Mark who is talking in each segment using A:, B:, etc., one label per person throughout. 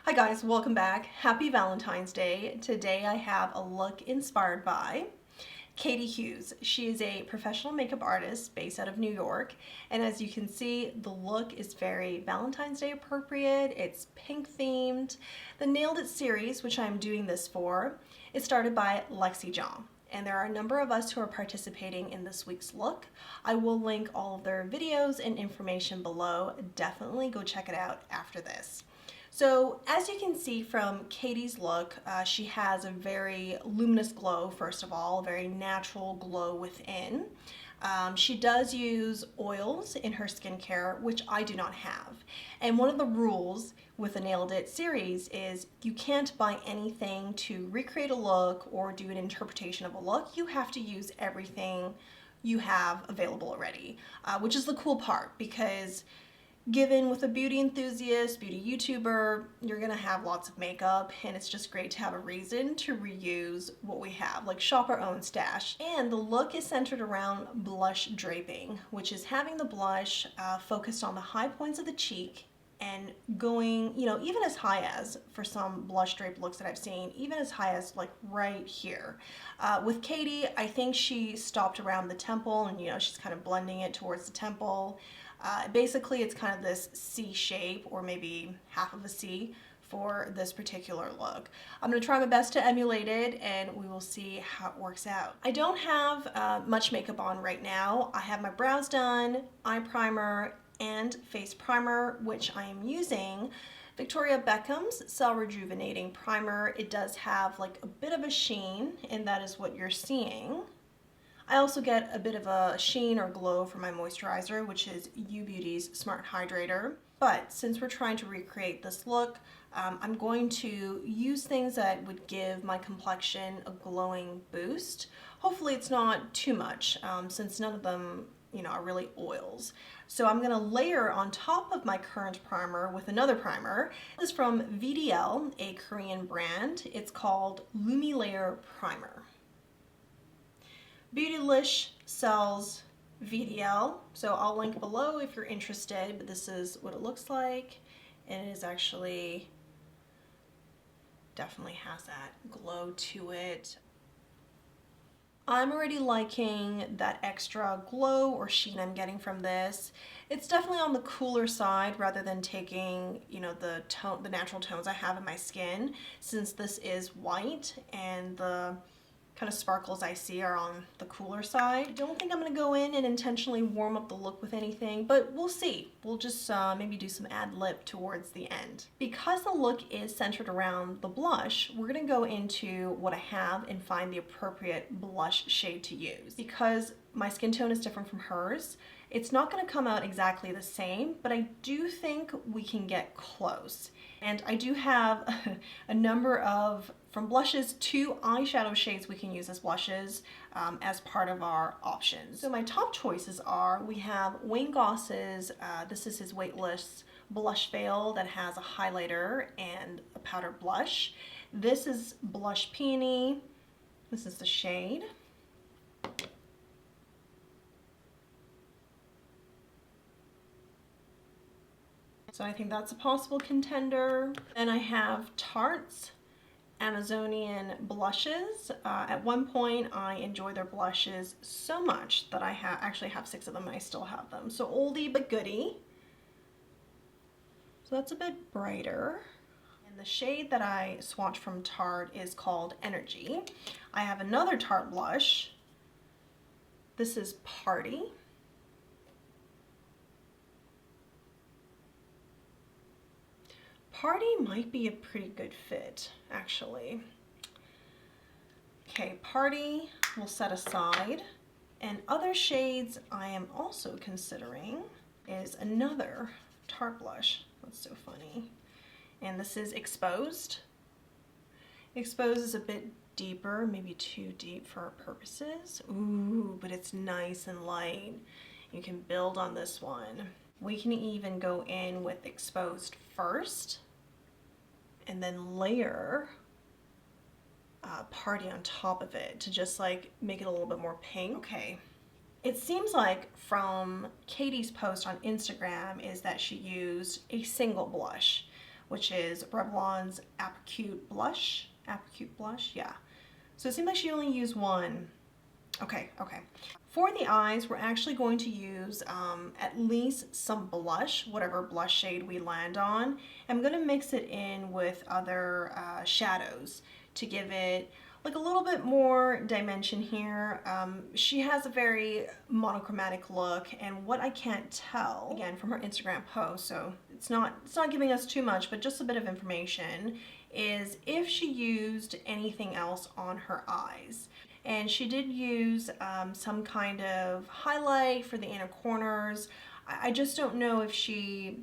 A: Hi guys, welcome back. Happy Valentine's Day. Today I have a look inspired by Katie Hughes. She is a professional makeup artist based out of New York, and as you can see, the look is very Valentine's Day appropriate. It's pink themed. The Nailed It series, which I'm doing this for, is started by Lexi John. And there are a number of us who are participating in this week's look. I will link all of their videos and information below. Definitely go check it out after this. So as you can see from Katie's look, she has a very luminous glow, first of all, a very natural glow within. She does use oils in her skincare, which I do not have. And one of the rules with the Nailed It series is you can't buy anything to recreate a look or do an interpretation of a look. You have to use everything you have available already, which is the cool part, because given with a beauty enthusiast, beauty YouTuber, you're gonna have lots of makeup, and it's just great to have a reason to reuse what we have, like shop our own stash. And the look is centered around blush draping, which is having the blush focused on the high points of the cheek and going, even as high as, for some blush drape looks that I've seen, even as high as like right here. With Katie, I think she stopped around the temple and she's kind of blending it towards the temple. Basically, it's kind of this C shape, or maybe half of a C for this particular look. I'm going to try my best to emulate it, and we will see how it works out. I don't have much makeup on right now. I have my brows done, eye primer, and face primer, which I am using Victoria Beckham's Cell Rejuvenating Primer. It does have like a bit of a sheen, and that is what you're seeing. I also get a bit of a sheen or glow from my moisturizer, which is U Beauty's Smart Hydrator. But since we're trying to recreate this look, I'm going to use things that would give my complexion a glowing boost. Hopefully it's not too much, since none of them are really oils. So I'm gonna layer on top of my current primer with another primer. This is from VDL, a Korean brand. It's called Lumi Layer Primer. Beautylish sells VDL, so I'll link below if you're interested, but this is what it looks like, and it is actually definitely has that glow to it. I'm already liking that extra glow or sheen I'm getting from this. It's definitely on the cooler side rather than taking, the natural tones I have in my skin, since this is white and the kind of sparkles I see are on the cooler side. I don't think I'm gonna go in and intentionally warm up the look with anything, but we'll see. We'll just maybe do some ad lib towards the end. Because the look is centered around the blush, we're gonna go into what I have and find the appropriate blush shade to use. Because my skin tone is different from hers, it's not gonna come out exactly the same, but I do think we can get close. And I do have a number of, from blushes to eyeshadow shades we can use as blushes as part of our options. So my top choices are, we have Wayne Goss's, this is his Weightless Blush Veil that has a highlighter and a powder blush. This is Blush Peony. This is the shade. So I think that's a possible contender. Then I have Tarte's Amazonian blushes. At one point I enjoyed their blushes so much that I actually have 6 of them and I still have them. So oldie but goodie. So that's a bit brighter. And the shade that I swatched from Tarte is called Energy. I have another Tarte blush. This is Party. Party might be a pretty good fit, actually. Okay, Party we'll set aside. And other shades I am also considering is another Tarte blush. That's so funny. And this is Exposed. Exposed is a bit deeper, maybe too deep for our purposes. Ooh, but it's nice and light. You can build on this one. We can even go in with Exposed first and then layer Party on top of it to just like make it a little bit more pink. Okay, it seems like from Katie's post on Instagram is that she used a single blush, which is Revlon's Apricot Blush. Apricot Blush, yeah. So it seems like she only used one. Okay. For the eyes, we're actually going to use at least some blush, whatever blush shade we land on. I'm going to mix it in with other shadows to give it like a little bit more dimension here. She has a very monochromatic look, and what I can't tell, again from her Instagram post, so it's not giving us too much, but just a bit of information, is if she used anything else on her eyes. And she did use some kind of highlight for the inner corners. I just don't know if she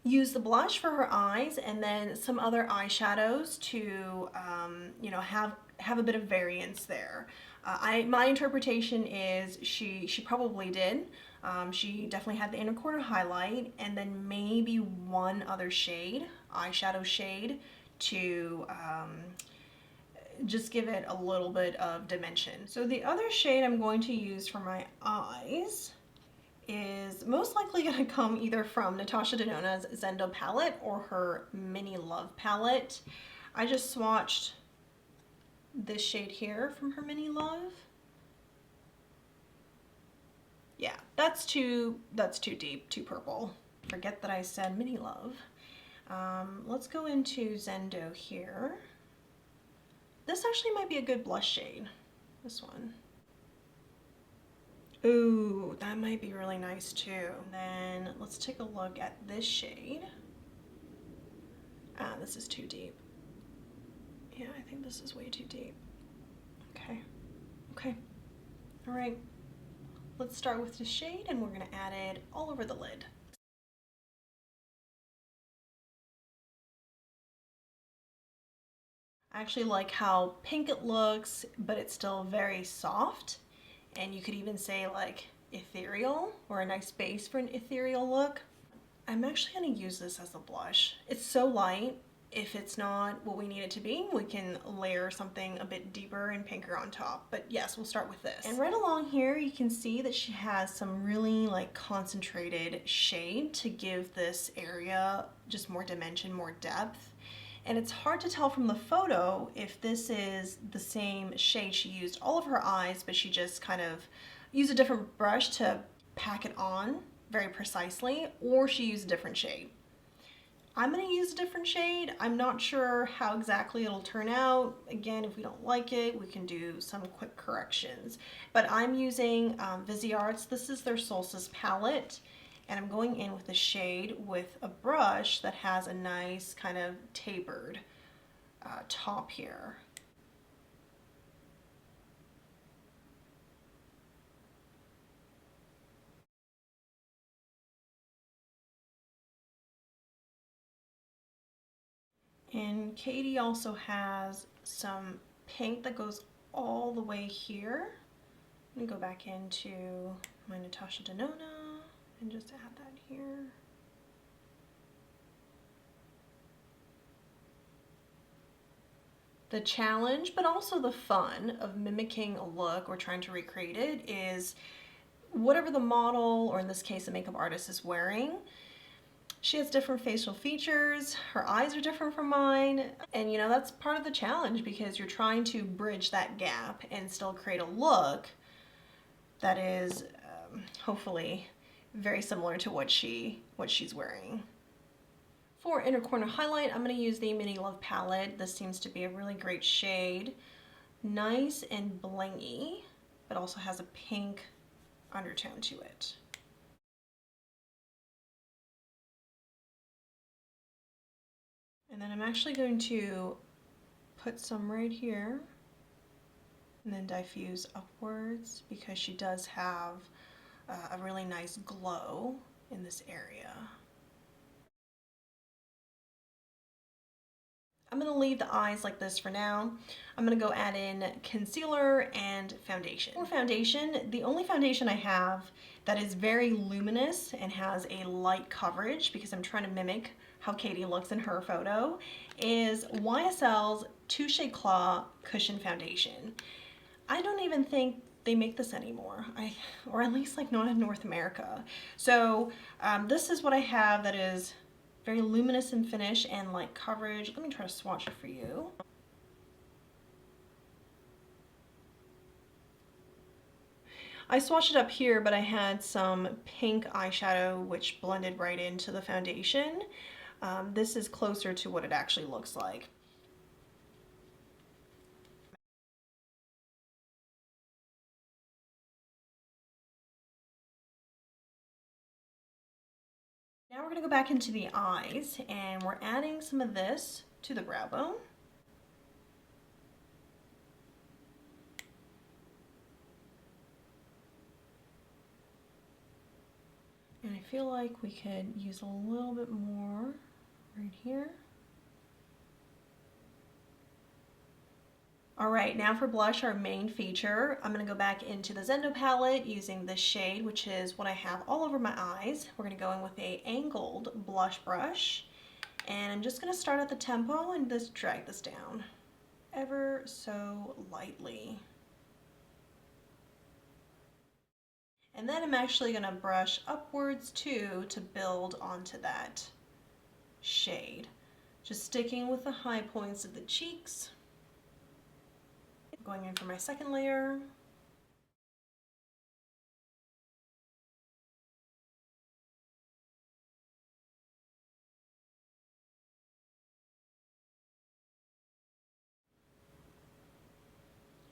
A: used the blush for her eyes and then some other eyeshadows to, you know, have a bit of variance there. My interpretation is she probably did. She definitely had the inner corner highlight and then maybe one other shade, eyeshadow shade, to just give it a little bit of dimension. So the other shade I'm going to use for my eyes is most likely going to come either from Natasha Denona's Zendo palette or her Mini Love palette. I just swatched this shade here from her Mini Love. Yeah, that's too deep, too purple. Forget that I said Mini Love. Let's go into Zendo here. This actually might be a good blush shade, this one. Ooh, that might be really nice too. And then let's take a look at this shade. Ah, this is too deep. Yeah, I think this is way too deep. Okay. All right. Let's start with this shade and we're gonna add it all over the lid. I actually like how pink it looks, but it's still very soft. And you could even say like ethereal, or a nice base for an ethereal look. I'm actually gonna use this as a blush. It's so light. If it's not what we need it to be, we can layer something a bit deeper and pinker on top. But yes, we'll start with this. And right along here, you can see that she has some really like concentrated shade to give this area just more dimension, more depth. And it's hard to tell from the photo if this is the same shade she used all of her eyes, but she just kind of used a different brush to pack it on very precisely, or she used a different shade. I'm gonna use a different shade. I'm not sure how exactly it'll turn out. Again, if we don't like it, we can do some quick corrections. But I'm using Viseart's. This is their Solstice palette. And I'm going in with a shade with a brush that has a nice kind of tapered top here. And Katie also has some pink that goes all the way here. I'm gonna go back into my Natasha Denona and just add that here. The challenge, but also the fun of mimicking a look or trying to recreate it is whatever the model, or in this case, the makeup artist, is wearing. She has different facial features, her eyes are different from mine, and you know, that's part of the challenge because you're trying to bridge that gap and still create a look that is hopefully very similar to what she's wearing. For inner corner highlight, I'm going to use the Mini Love palette. This seems to be a really great shade. Nice and blingy, but also has a pink undertone to it. And then I'm actually going to put some right here and then diffuse upwards because she does have a really nice glow in this area. I'm going to leave the eyes like this for now. I'm going to go add in concealer and foundation. For foundation, the only foundation I have that is very luminous and has a light coverage, because I'm trying to mimic how Katie looks in her photo, is YSL's Touche Eclat Cushion Foundation. I don't even think they make this anymore, or at least like not in North America. So this is what I have that is Very luminous in finish and light coverage. Let me try to swatch it for you. I swatched it up here, but I had some pink eyeshadow which blended right into the foundation. This is closer to what it actually looks like. Now we're going to go back into the eyes, and we're adding some of this to the brow bone. And I feel like we could use a little bit more right here. All right, now for blush, our main feature. I'm gonna go back into the Zendo palette using this shade, which is what I have all over my eyes. We're gonna go in with a angled blush brush. And I'm just gonna start at the tempo and just drag this down ever so lightly. And then I'm actually gonna brush upwards too to build onto that shade. Just sticking with the high points of the cheeks. Going in for my second layer.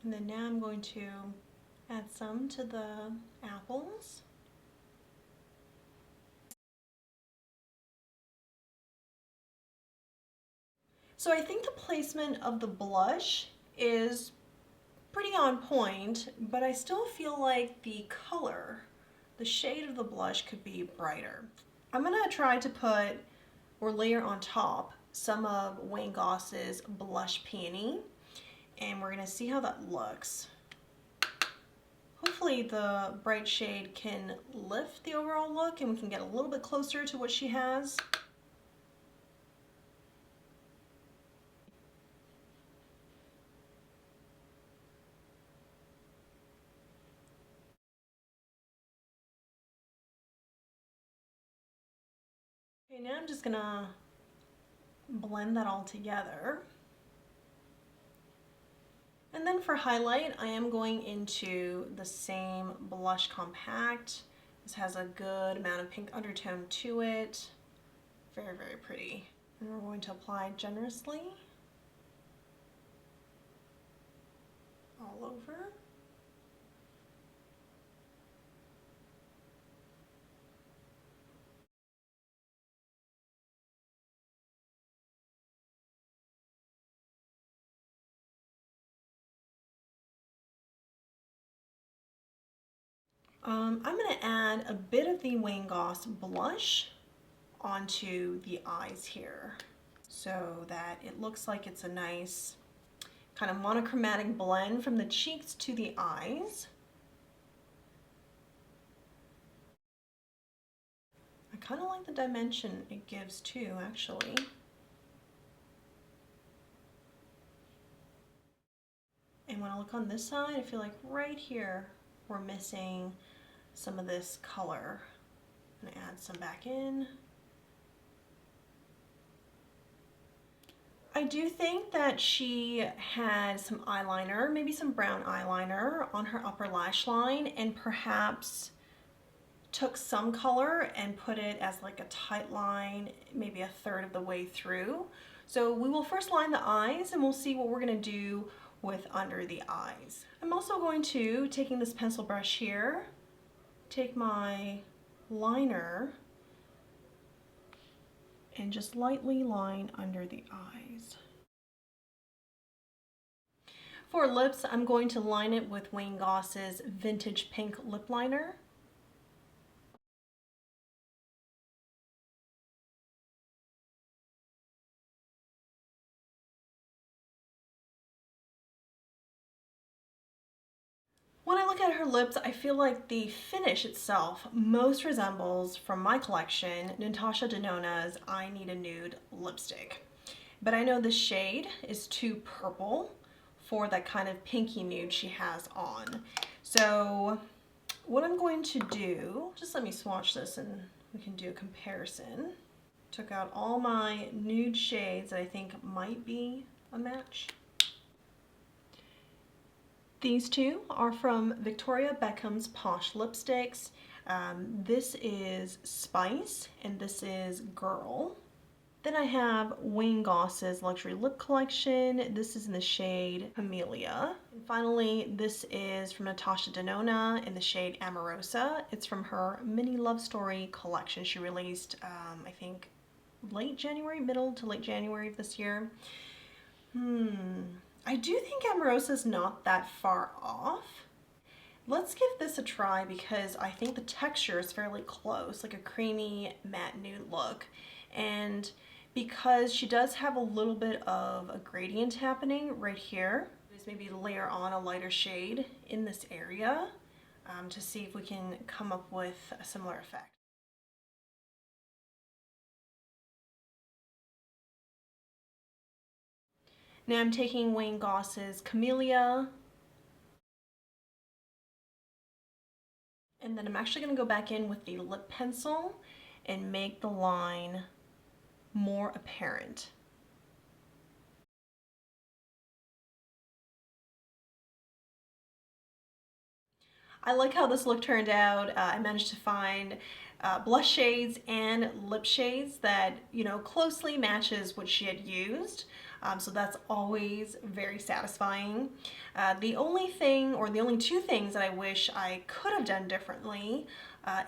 A: And then now I'm going to add some to the apples. So I think the placement of the blush is pretty on point, but I still feel like the color, the shade of the blush could be brighter. I'm gonna try to put or layer on top some of Wayne Goss's Blush Peony, and we're gonna see how that looks. Hopefully the bright shade can lift the overall look and we can get a little bit closer to what she has. Okay, now I'm just gonna blend that all together. And then for highlight, I am going into the same blush compact. This has a good amount of pink undertone to it. Very, very pretty. And we're going to apply generously all over. I'm going to add a bit of the Wayne Goss blush onto the eyes here so that it looks like it's a nice kind of monochromatic blend from the cheeks to the eyes. I kind of like the dimension it gives too, actually. And when I look on this side, I feel like right here we're missing some of this color. I'm gonna add some back in. I do think that she had some eyeliner, maybe some brown eyeliner on her upper lash line, and perhaps took some color and put it as like a tight line, maybe a third of the way through. So we will first line the eyes and we'll see what we're gonna do with under the eyes. I'm also going to, taking this pencil brush here, take my liner and just lightly line under the eyes. For lips, I'm going to line it with Wayne Goss's Vintage Pink Lip Liner. When I look at her lips, I feel like the finish itself most resembles, from my collection, Natasha Denona's I Need a Nude lipstick. But I know the shade is too purple for that kind of pinky nude she has on. So what I'm going to do, just let me swatch this and we can do a comparison. Took out all my nude shades that I think might be a match. These two are from Victoria Beckham's Posh Lipsticks. This is Spice and this is Girl. Then I have Wayne Goss's Luxury Lip Collection. This is in the shade Camellia. And finally, this is from Natasha Denona in the shade Amorosa. It's from her Mini Love Story collection she released, I think, late January, middle to late January of this year. I do think Amorosa is not that far off. Let's give this a try because I think the texture is fairly close, like a creamy matte nude look. And because she does have a little bit of a gradient happening right here, just maybe layer on a lighter shade in this area to see if we can come up with a similar effect. Now I'm taking Wayne Goss's Camellia, and then I'm actually going to go back in with the lip pencil and make the line more apparent. I like how this look turned out. I managed to find blush shades and lip shades that, you know, closely matches what she had used. So that's always very satisfying. The only thing, or the only two things that I wish I could have done differently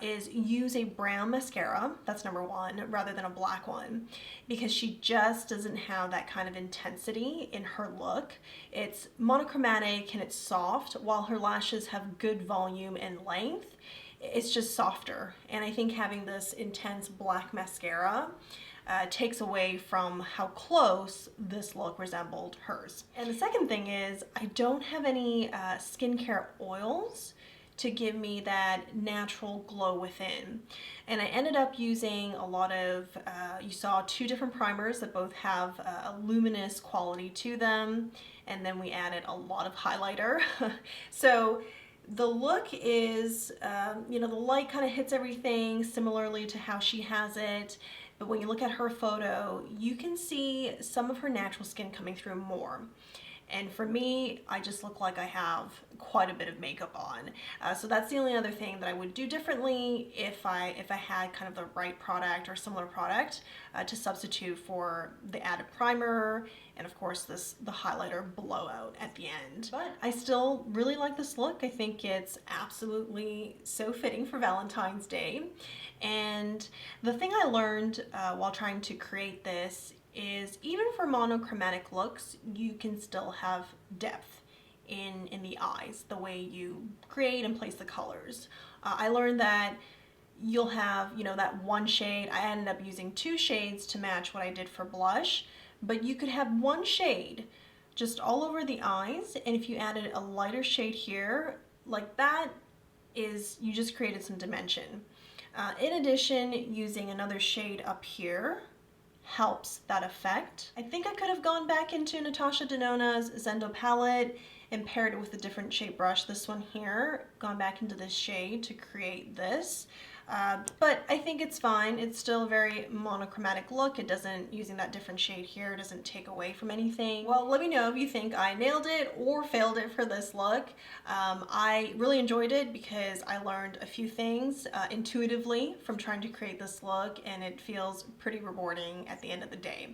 A: is use a brown mascara, that's number one, rather than a black one, because she just doesn't have that kind of intensity in her look. It's monochromatic and it's soft, while her lashes have good volume and length. It's just softer, and I think having this intense black mascara takes away from how close this look resembled hers. And the second thing is I don't have any skincare oils to give me that natural glow within. And I ended up using a lot of, you saw two different primers that both have a luminous quality to them, and then we added a lot of highlighter. So the look is, you know, the light kind of hits everything similarly to how she has it. But when you look at her photo, you can see some of her natural skin coming through more. And for me, I just look like I have quite a bit of makeup on. So that's the only other thing that I would do differently if I had kind of the right product or similar product to substitute for the added primer and of course the highlighter blowout at the end. But I still really like this look. I think it's absolutely so fitting for Valentine's Day. And the thing I learned while trying to create this is even for monochromatic looks, you can still have depth in the eyes, the way you create and place the colors. I learned that you'll have, you know, that one shade. I ended up using two shades to match what I did for blush, but you could have one shade just all over the eyes, and if you added a lighter shade here, like that, is you just created some dimension. In addition, using another shade up here helps that effect. I think I could have gone back into Natasha Denona's Zendo palette and paired it with a different shape brush, this one here, gone back into this shade to create this. But I think it's fine. It's still a very monochromatic look. It doesn't, using that different shade here, doesn't take away from anything. Well, let me know if you think I nailed it or failed it for this look. I really enjoyed it because I learned a few things intuitively from trying to create this look, and it feels pretty rewarding at the end of the day.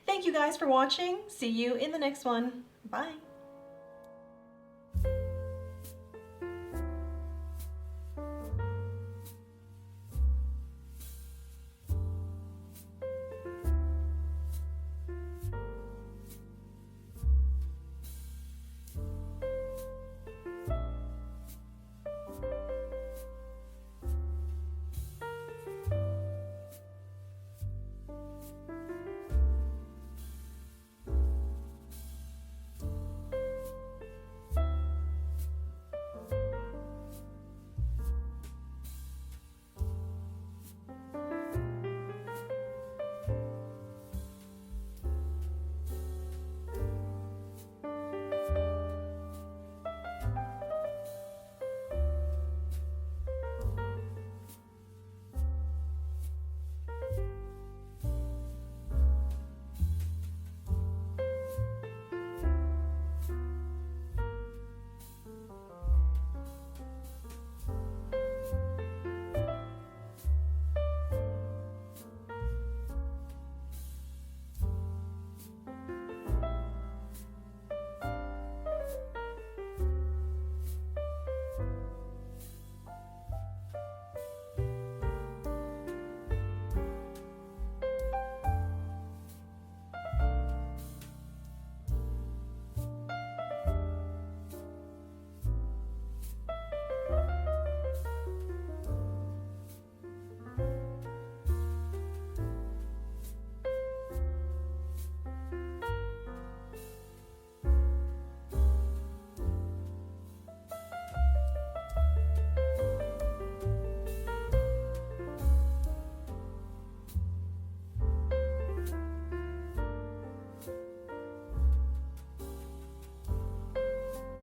A: Thank you guys for watching. See you in the next one. Bye.